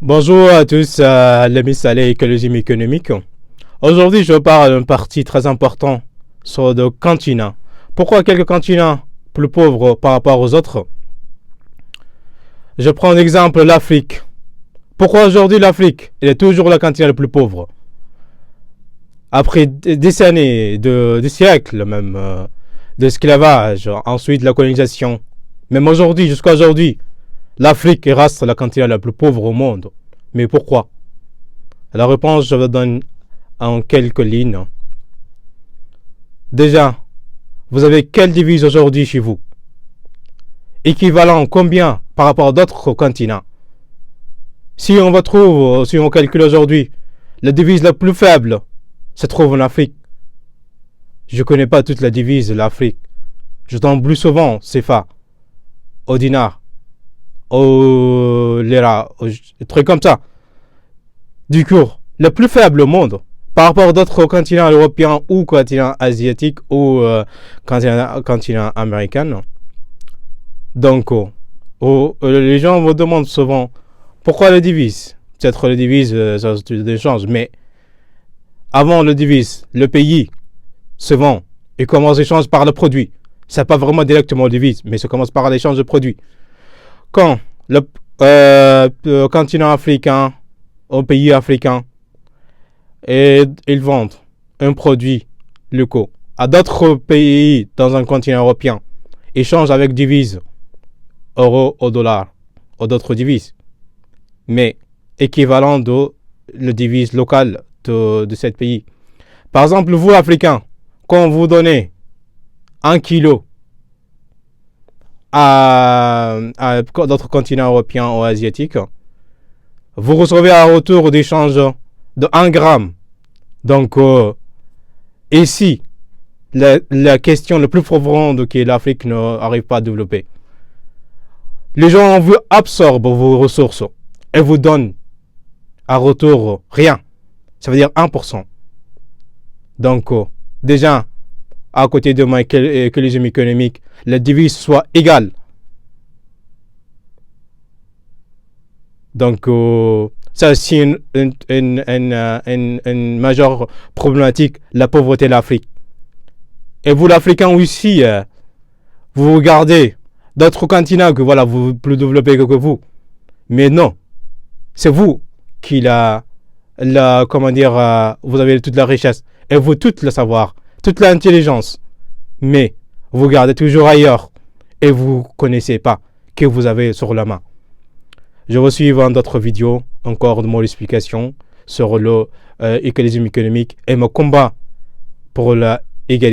Bonjour à tous, l'ami Saleh Écologie économique. Aujourd'hui, je parle d'un parti très important sur le continent. Pourquoi quelques continents plus pauvres par rapport aux autres? Je prends l'exemple l'Afrique. Pourquoi aujourd'hui l'Afrique est toujours le continent le plus pauvre? Après des années, des siècles même, d'esclavage, ensuite la colonisation. Même aujourd'hui, jusqu'à aujourd'hui, l'Afrique reste le continent le plus pauvre au monde. Mais pourquoi? La réponse, je vous donne en quelques lignes. Déjà, vous avez quelle devise aujourd'hui chez vous? Équivalent combien par rapport à d'autres continents? Si on calcule aujourd'hui, la devise la plus faible se trouve en Afrique. Je ne connais pas toute la devise de l'Afrique. Je tombe plus souvent CFA, au dinar, au lira, des trucs comme ça. Du coup, le plus faible au monde, par rapport à d'autres continents européens ou continents asiatiques ou continent américain. Donc, les gens me demandent souvent pourquoi les devises. Peut-être les devises, ça change, mais avant le devise, le pays se vend et commence l'échange par le produit. C'est pas vraiment directement le devise, mais ça commence par l'échange de produits. Quand le continent africain, au pays africain, et ils vendent un produit local à d'autres pays dans un continent européen, échangent avec devises, euro au dollar, ou d'autres devises, mais équivalent de la devise locale de ce pays. Par exemple, vous, Africains, quand vous donnez 1 kilo à d'autres continents européens ou asiatiques, vous recevez un retour d'échange de 1 gramme. Donc, ici, la question la plus profonde que l'Afrique n'arrive pas à développer. Les gens vous absorbent vos ressources et vous donnent un retour rien. Ça veut dire 1%. Donc, déjà, à côté de ma écologie économique, la devise soit égale. Donc, ça c'est une majeure problématique, la pauvreté de l'Afrique. Et vous, l'Africain aussi, vous regardez d'autres continents que voilà, vous plus développés que vous. Mais non, c'est vous qui comment dire, vous avez toute la richesse et vous tout le savoir, toute l'intelligence. Mais vous regardez toujours ailleurs et vous ne connaissez pas que vous avez sur la main. Je vous suis dans d'autres vidéos, encore de mon explication sur l'écologie économique et mon combat pour la égalité.